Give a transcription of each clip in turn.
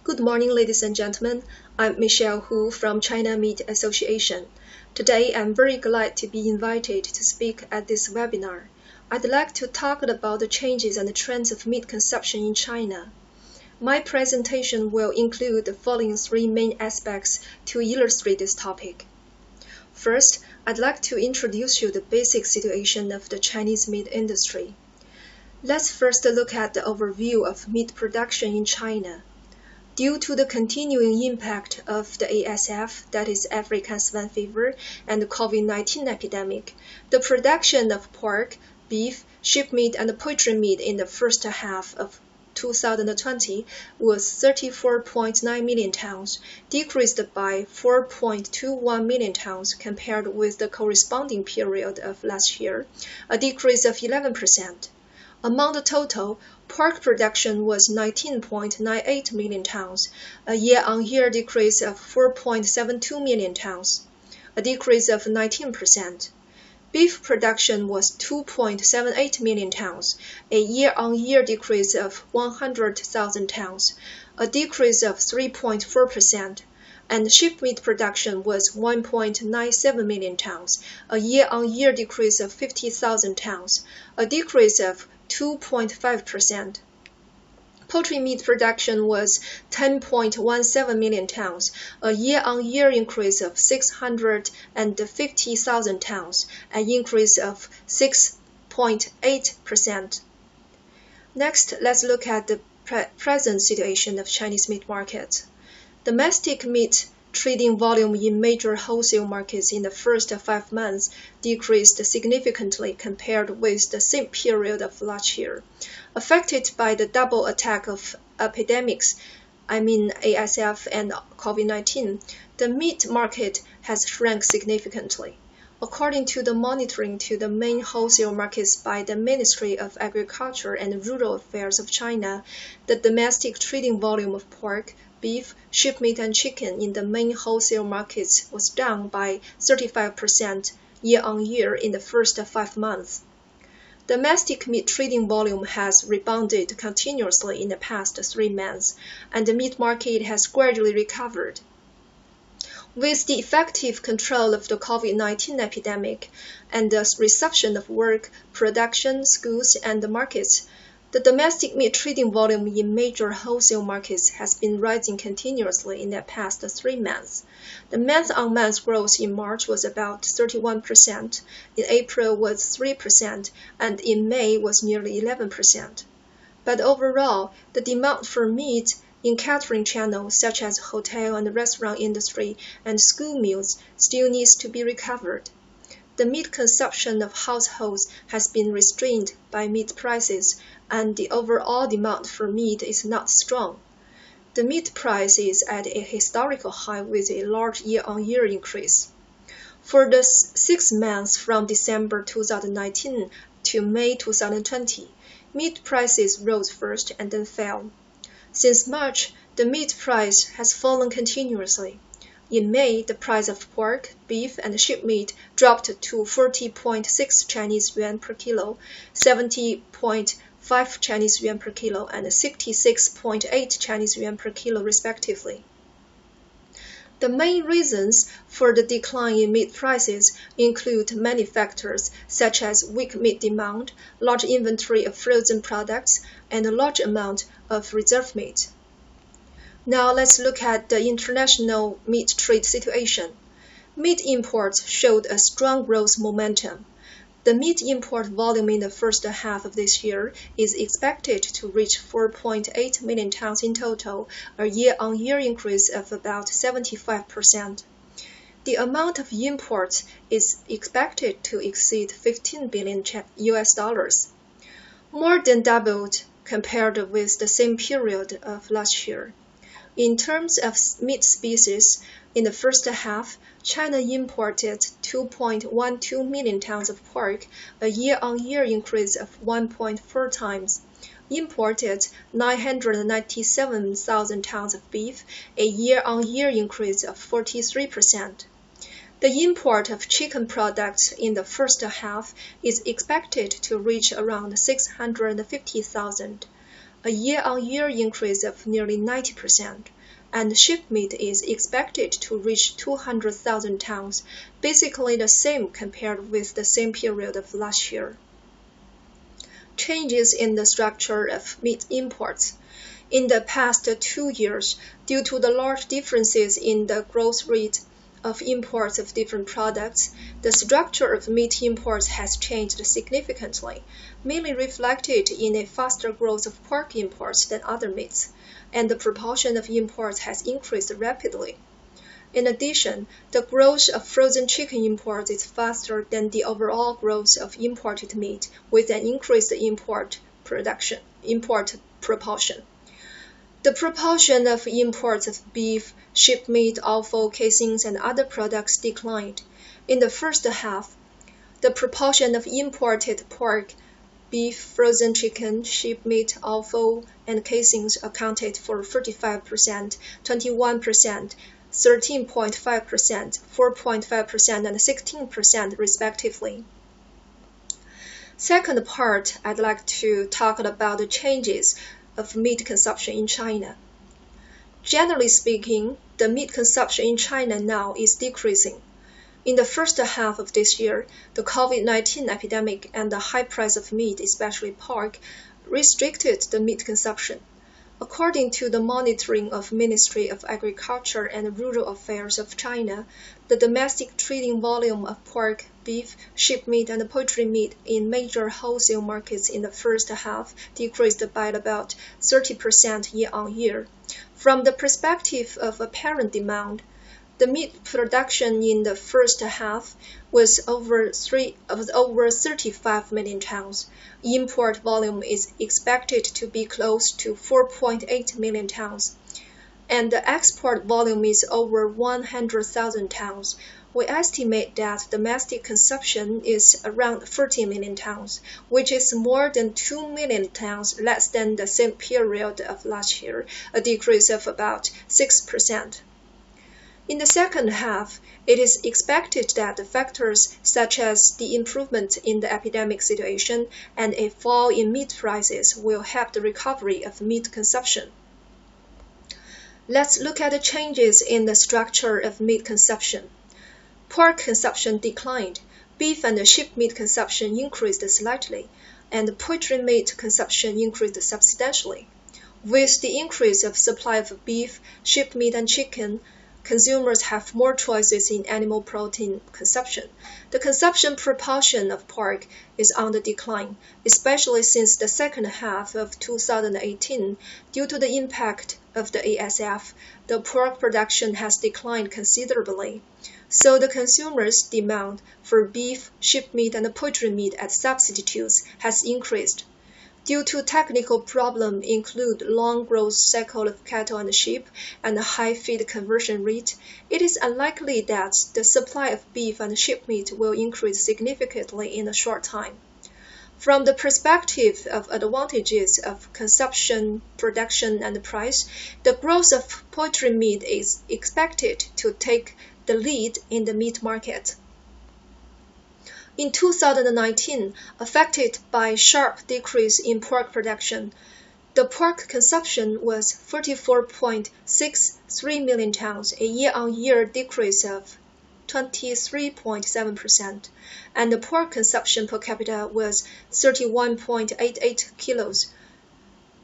Good morning, ladies and gentlemen. I'm Michelle Hu from China Meat Association. Today, I'm very glad to be invited to speak at this webinar. I'd like to talk about the changes and the trends of meat consumption in China. My presentation will include the following three main aspects to illustrate this topic. First, I'd like to introduce you the basic situation of the Chinese meat industry. Let's first look at the overview of meat production in China. Due to the continuing impact of the ASF, that is African swine fever, and the COVID-19 epidemic, the production of pork, beef, sheep meat, and poultry meat in the first half of 2020 was 34.9 million tons, decreased by 4.21 million tons compared with the corresponding period of last year, a decrease of 11%. Among the total, pork production was 19.98 million tons, a year-on-year decrease of 4.72 million tons, a decrease of 19%. Beef production was 2.78 million tons, a year-on-year decrease of 100,000 tons, a decrease of 3.4%. And sheep meat production was 1.97 million tons, a year-on-year decrease of 50,000 tons, a decrease of 2.5%. Poultry meat production was 10.17 million tons, a year-on-year increase of 650,000 tons, an increase of 6.8%. Next, let's look at the present situation of Chinese meat market. Domestic meat trading volume in major wholesale markets in the first 5 months decreased significantly compared with the same period of last year. Affected by the double attack of epidemics, ASF and COVID-19, the meat market has shrunk significantly. According to the monitoring to the main wholesale markets by the Ministry of Agriculture and Rural Affairs of China, the domestic trading volume of pork, beef, sheep meat, and chicken in the main wholesale markets was down by 35% year-on-year in the first 5 months. Domestic meat trading volume has rebounded continuously in the past 3 months, and the meat market has gradually recovered. With the effective control of the COVID-19 epidemic and the resumption of work, production, schools, and the markets, the domestic meat trading volume in major wholesale markets has been rising continuously in the past 3 months. The month-on-month growth in March was about 31%, in April was 3%, and in May was nearly 11%. But overall, the demand for meat in catering channels such as hotel and restaurant industry and school meals still needs to be recovered. The meat consumption of households has been restrained by meat prices, and the overall demand for meat is not strong. The meat price is at a historical high with a large year-on-year increase. For the 6 months from December 2019 to May 2020, meat prices rose first and then fell. Since March, the meat price has fallen continuously. In May, the price of pork, beef, and sheep meat dropped to 40.6 Chinese yuan per kilo, 70.5 Chinese yuan per kilo, and 66.8 Chinese yuan per kilo respectively. The main reasons for the decline in meat prices include many factors such as weak meat demand, large inventory of frozen products, and a large amount of reserve meat. Now let's look at the international meat trade situation. Meat imports showed a strong growth momentum. The meat import volume in the first half of this year is expected to reach 4.8 million tons in total, a year-on-year increase of about 75%. The amount of imports is expected to exceed $15 billion, more than doubled compared with the same period of last year. In terms of meat species, in the first half, China imported 2.12 million tons of pork, a year-on-year increase of 1.4 times, imported 997,000 tons of beef, a year-on-year increase of 43%. The import of chicken products in the first half is expected to reach around 650,000, a year-on-year increase of nearly 90%, and sheep meat is expected to reach 200,000 tons, basically the same compared with the same period of last year. Changes in the structure of meat imports. In the past 2 years, due to the large differences in the growth rate of imports of different products, the structure of meat imports has changed significantly, mainly reflected in a faster growth of pork imports than other meats, and the proportion of imports has increased rapidly. In addition, the growth of frozen chicken imports is faster than the overall growth of imported meat, with an increased import proportion. The proportion of imports of beef, sheep meat, offal, casings, and other products declined. In the first half, the proportion of imported pork, beef, frozen chicken, sheep meat, offal, and casings accounted for 35%, 21%, 13.5%, 4.5%, and 16% respectively. Second part, I'd like to talk about the changes of meat consumption in China. Generally speaking, the meat consumption in China now is decreasing. In the first half of this year, the COVID-19 epidemic and the high price of meat, especially pork, restricted the meat consumption. According to the monitoring of Ministry of Agriculture and Rural Affairs of China, the domestic trading volume of pork, beef, sheep meat, and poultry meat in major wholesale markets in the first half decreased by about 30% year-on-year. From the perspective of apparent demand, the meat production in the first half was over 35 million tons. Import volume is expected to be close to 4.8 million tons, and the export volume is over 100,000 tons. We estimate that domestic consumption is around 40 million tons, which is more than 2 million tons less than the same period of last year, a decrease of about 6%. In the second half, it is expected that factors such as the improvement in the epidemic situation and a fall in meat prices will help the recovery of meat consumption. Let's look at the changes in the structure of meat consumption. Pork consumption declined, beef and sheep meat consumption increased slightly, and poultry meat consumption increased substantially. With the increase of supply of beef, sheep meat, and chicken, consumers have more choices in animal protein consumption. The consumption proportion of pork is on the decline, especially since the second half of 2018. Due to the impact of the ASF, the pork production has declined considerably. So the consumers' demand for beef, sheep meat, and poultry meat as substitutes has increased. Due to technical problems include long growth cycle of cattle and sheep and high feed conversion rate, it is unlikely that the supply of beef and sheep meat will increase significantly in a short time. From the perspective of advantages of consumption, production, and price, the growth of poultry meat is expected to take the lead in the meat market. In 2019, affected by a sharp decrease in pork production, the pork consumption was 44.63 million tons, a year-on-year decrease of 23.7%, and the pork consumption per capita was 31.88 kilos.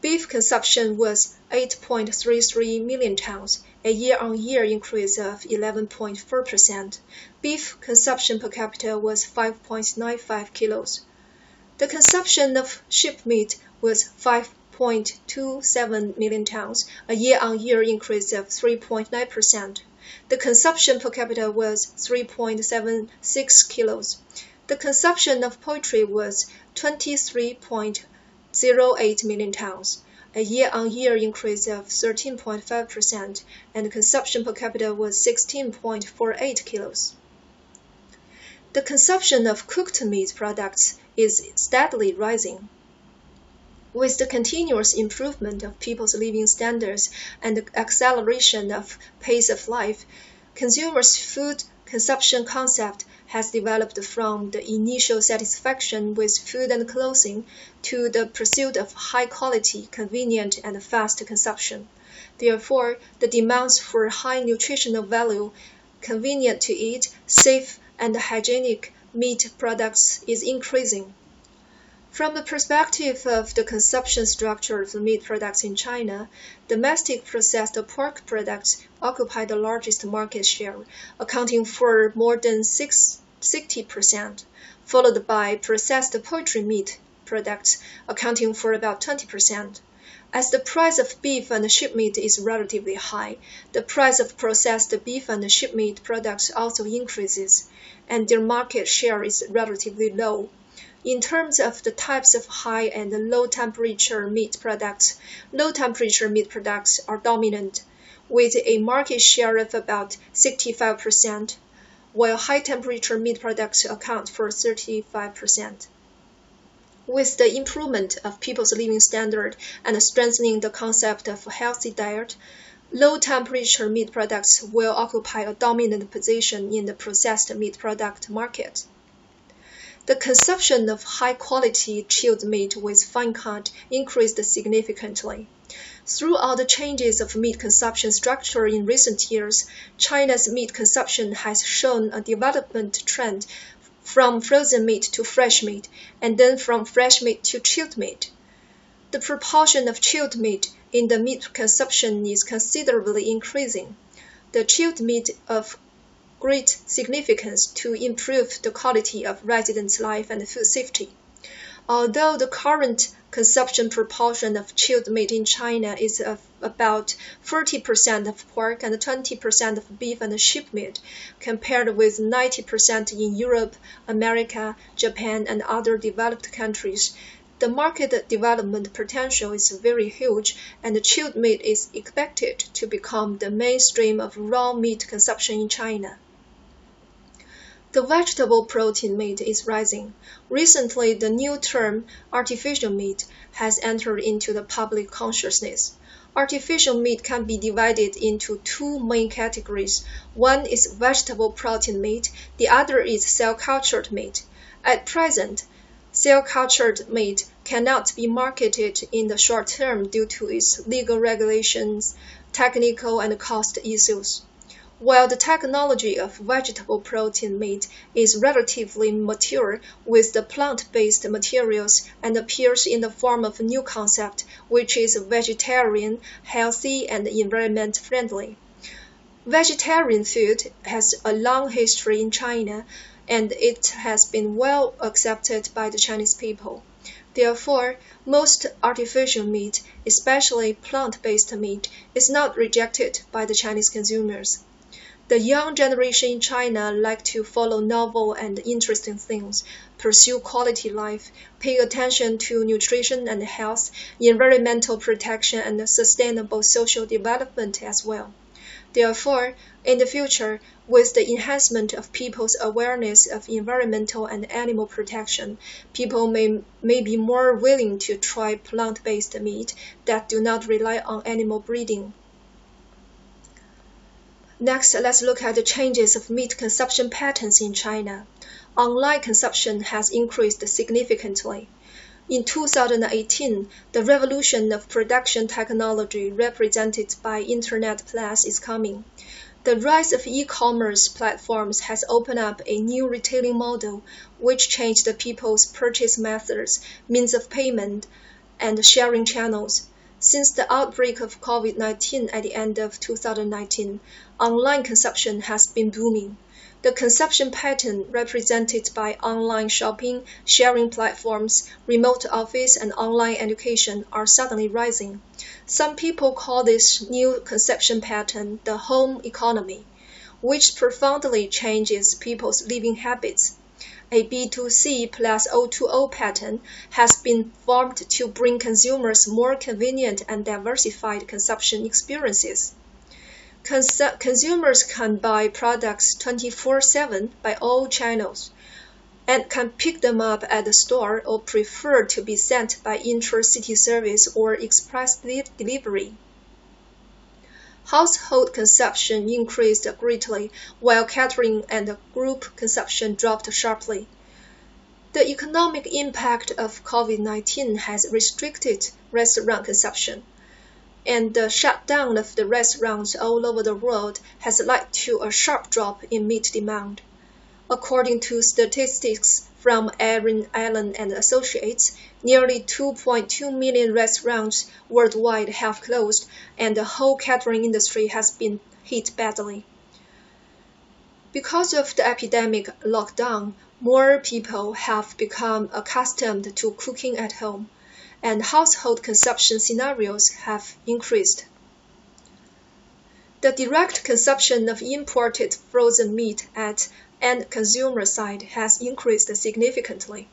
Beef consumption was 8.33 million tons, a year-on-year increase of 11.4%. Beef consumption per capita was 5.95 kilos. The consumption of sheep meat was 5.27 million tons, a year-on-year increase of 3.9%. The consumption per capita was 3.76 kilos. The consumption of poultry was 23.08 million tons, a year-on-year increase of 13.5%, and the consumption per capita was 16.48 kilos. The consumption of cooked meat products is steadily rising. With the continuous improvement of people's living standards and the acceleration of pace of life, consumers' food consumption concept has developed from the initial satisfaction with food and clothing to the pursuit of high quality, convenient, and fast consumption. Therefore, the demands for high nutritional value, convenient to eat, safe, and hygienic meat products is increasing. From the perspective of the consumption structure of meat products in China, domestic processed pork products occupy the largest market share, accounting for more than 60%, followed by processed poultry meat products, accounting for about 20%. As the price of beef and sheep meat is relatively high, the price of processed beef and sheep meat products also increases, and their market share is relatively low. In terms of the types of high and low temperature meat products, low temperature meat products are dominant, with a market share of about 65%, while high temperature meat products account for 35%. With the improvement of people's living standard and strengthening the concept of a healthy diet, low temperature meat products will occupy a dominant position in the processed meat product market. The consumption of high-quality chilled meat with fine cut increased significantly. Throughout the changes of meat consumption structure in recent years, China's meat consumption has shown a development trend from frozen meat to fresh meat, and then from fresh meat to chilled meat. The proportion of chilled meat in the meat consumption is considerably increasing. The chilled meat of great significance to improve the quality of residents' life and food safety. Although the current consumption proportion of chilled meat in China is of about 40% of pork and 20% of beef and sheep meat, compared with 90% in Europe, America, Japan, and other developed countries, the market development potential is very huge, and chilled meat is expected to become the mainstream of raw meat consumption in China. The vegetable protein meat is rising. Recently, the new term artificial meat has entered into the public consciousness. Artificial meat can be divided into two main categories. One is vegetable protein meat, the other is cell-cultured meat. At present, cell-cultured meat cannot be marketed in the short term due to its legal regulations, technical and cost issues. While the technology of vegetable protein meat is relatively mature with the plant-based materials and appears in the form of a new concept, which is vegetarian, healthy, and environment-friendly. Vegetarian food has a long history in China, and it has been well accepted by the Chinese people. Therefore, most artificial meat, especially plant-based meat, is not rejected by the Chinese consumers. The young generation in China like to follow novel and interesting things, pursue quality life, pay attention to nutrition and health, environmental protection, and sustainable social development as well. Therefore, in the future, with the enhancement of people's awareness of environmental and animal protection, people may be more willing to try plant-based meat that do not rely on animal breeding. Next, let's look at the changes of meat consumption patterns in China. Online consumption has increased significantly. In 2018, the revolution of production technology represented by Internet Plus is coming. The rise of e-commerce platforms has opened up a new retailing model, which changed the people's purchase methods, means of payment, and sharing channels. Since the outbreak of COVID-19 at the end of 2019, online consumption has been booming. The consumption pattern represented by online shopping, sharing platforms, remote office, and online education are suddenly rising. Some people call this new consumption pattern the home economy, which profoundly changes people's living habits. A B2C plus O2O pattern has been formed to bring consumers more convenient and diversified consumption experiences. Consumers can buy products 24/7 by all channels and can pick them up at the store or prefer to be sent by intra-city service or express delivery. Household consumption increased greatly, while catering and group consumption dropped sharply. The economic impact of COVID-19 has restricted restaurant consumption, and the shutdown of the restaurants all over the world has led to a sharp drop in meat demand. According to statistics from Aaron Allen and Associates, nearly 2.2 million restaurants worldwide have closed, and the whole catering industry has been hit badly. Because of the epidemic lockdown, more people have become accustomed to cooking at home, and household consumption scenarios have increased. The direct consumption of imported frozen meat at end consumer side has increased significantly.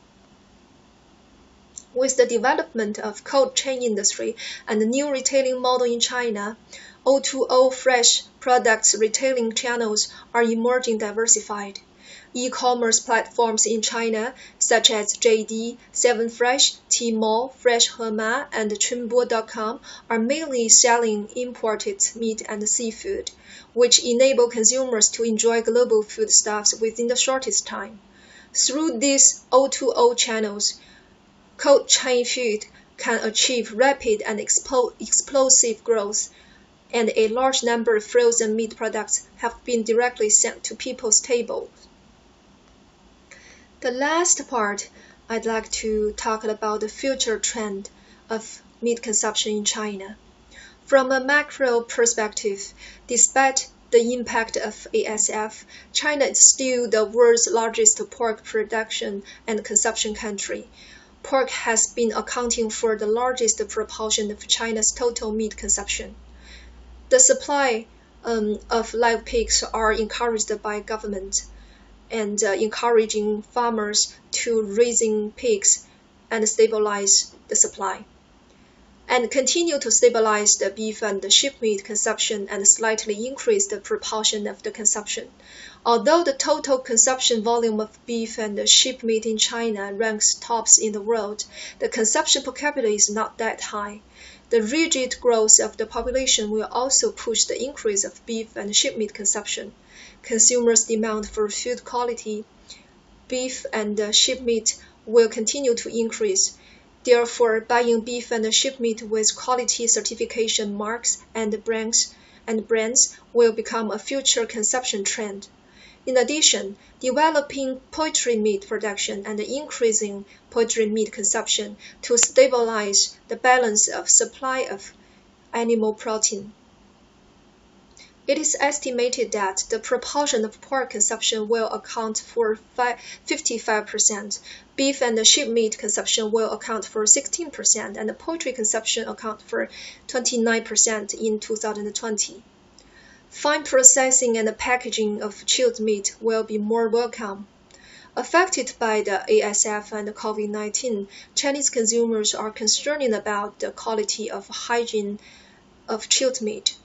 With the development of cold chain industry and the new retailing model in China, O2O fresh products retailing channels are emerging diversified. E-commerce platforms in China, such as JD, 7Fresh, Tmall, Freshhema, and Chunbo.com, are mainly selling imported meat and seafood, which enable consumers to enjoy global foodstuffs within the shortest time. Through these O2O channels, cold chain food can achieve rapid and explosive growth, and a large number of frozen meat products have been directly sent to people's tables. The last part, I'd like to talk about the future trend of meat consumption in China. From a macro perspective, despite the impact of ASF, China is still the world's largest pork production and consumption country. Pork has been accounting for the largest proportion of China's total meat consumption. The supply of live pigs are encouraged by government and encouraging farmers to raising pigs and stabilize the supply, and continue to stabilize the beef and the sheep meat consumption and slightly increase the proportion of the consumption. Although the total consumption volume of beef and sheep meat in China ranks tops in the world, the consumption per capita is not that high. The rigid growth of the population will also push the increase of beef and sheep meat consumption. Consumers' demand for food quality, beef and sheep meat will continue to increase. Therefore, buying beef and sheep meat with quality certification marks and brands will become a future consumption trend. In addition, developing poultry meat production and increasing poultry meat consumption to stabilize the balance of supply of animal protein. It is estimated that the proportion of pork consumption will account for 55%, beef and sheep meat consumption will account for 16%, and poultry consumption account for 29% in 2020. Fine processing and packaging of chilled meat will be more welcome. Affected by the ASF and COVID-19, Chinese consumers are concerned about the quality of hygiene of chilled meat,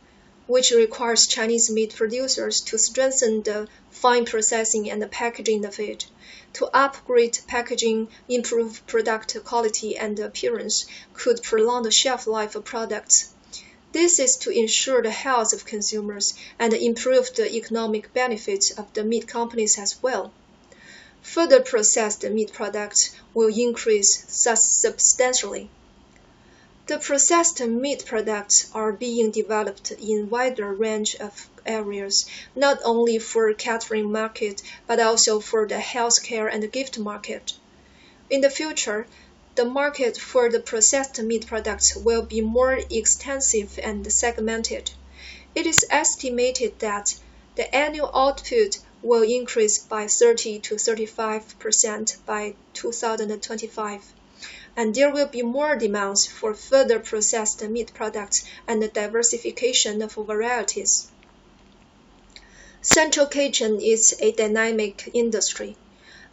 which requires Chinese meat producers to strengthen the fine processing and packaging of it. To upgrade packaging, improve product quality and appearance, could prolong the shelf life of products. This is to ensure the health of consumers and improve the economic benefits of the meat companies as well. Further processed meat products will increase substantially. The processed meat products are being developed in a wider range of areas, not only for catering market, but also for the healthcare and gift market. In the future, the market for the processed meat products will be more extensive and segmented. It is estimated that the annual output will increase by 30 to 35% by 2025, and there will be more demands for further processed meat products and the diversification of varieties. Central kitchen is a dynamic industry.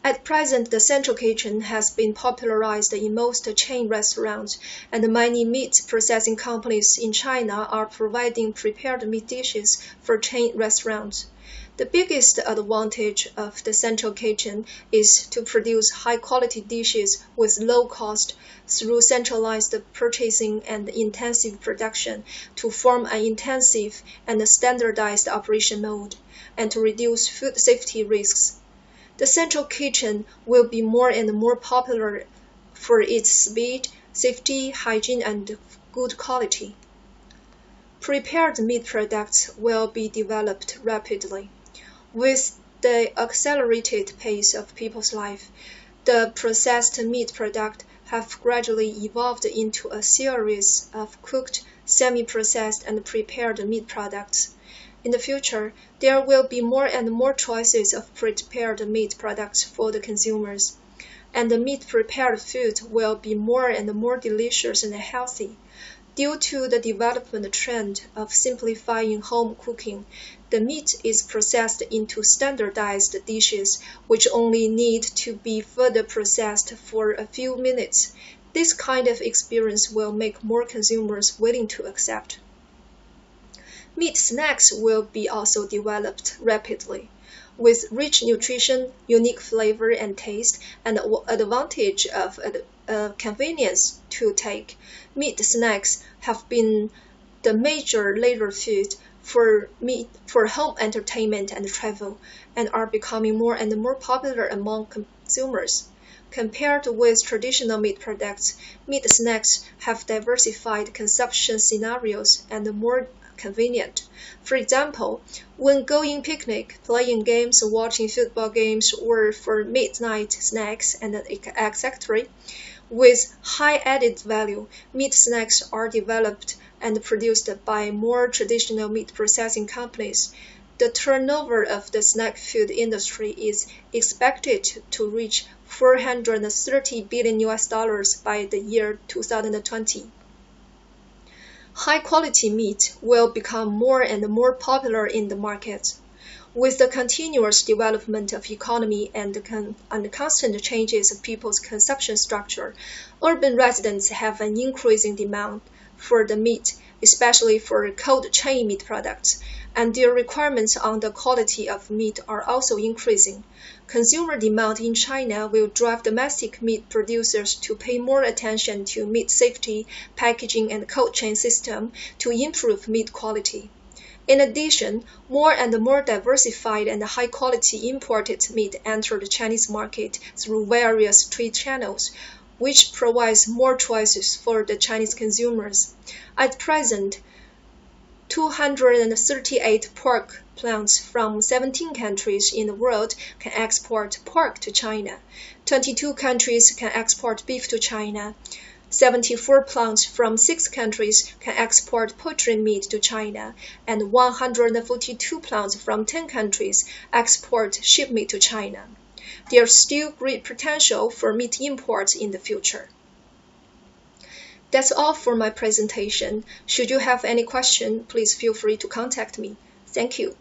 At present, the central kitchen has been popularized in most chain restaurants, and many meat processing companies in China are providing prepared meat dishes for chain restaurants. The biggest advantage of the central kitchen is to produce high-quality dishes with low cost through centralized purchasing and intensive production to form an intensive and standardized operation mode, and to reduce food safety risks. The central kitchen will be more and more popular for its speed, safety, hygiene, and good quality. Prepared meat products will be developed rapidly. With the accelerated pace of people's life, the processed meat products have gradually evolved into a series of cooked, semi-processed, and prepared meat products. In the future, there will be more and more choices of prepared meat products for the consumers, and the meat-prepared food will be more and more delicious and healthy. Due to the development trend of simplifying home cooking, the meat is processed into standardized dishes which only need to be further processed for a few minutes. This kind of experience will make more consumers willing to accept. Meat snacks will be also developed rapidly. With rich nutrition, unique flavor and taste, and advantage of convenience to take, meat snacks have been the major leisure food for home entertainment and travel, and are becoming more and more popular among consumers. Compared with traditional meat products, meat snacks have diversified consumption scenarios and are more convenient. For example, when going picnic, playing games, watching football games, or for midnight snacks and etc., with high added value, meat snacks are developed and produced by more traditional meat processing companies. The turnover of the snack food industry is expected to reach $430 billion by the year 2020. High-quality meat will become more and more popular in the market. With the continuous development of economy and the constant changes of people's consumption structure, urban residents have an increasing demand for the meat, especially for cold chain meat products, and their requirements on the quality of meat are also increasing. Consumer demand in China will drive domestic meat producers to pay more attention to meat safety, packaging, and cold chain system to improve meat quality. In addition, more and more diversified and high-quality imported meat enter the Chinese market through various trade channels, which provides more choices for the Chinese consumers. At present, 238 pork plants from 17 countries in the world can export pork to China. 22 countries can export beef to China. 74 plants from 6 countries can export poultry meat to China, and 142 plants from 10 countries export sheep meat to China. There's still great potential for meat imports in the future. That's all for my presentation. Should you have any question, please feel free to contact me. Thank you.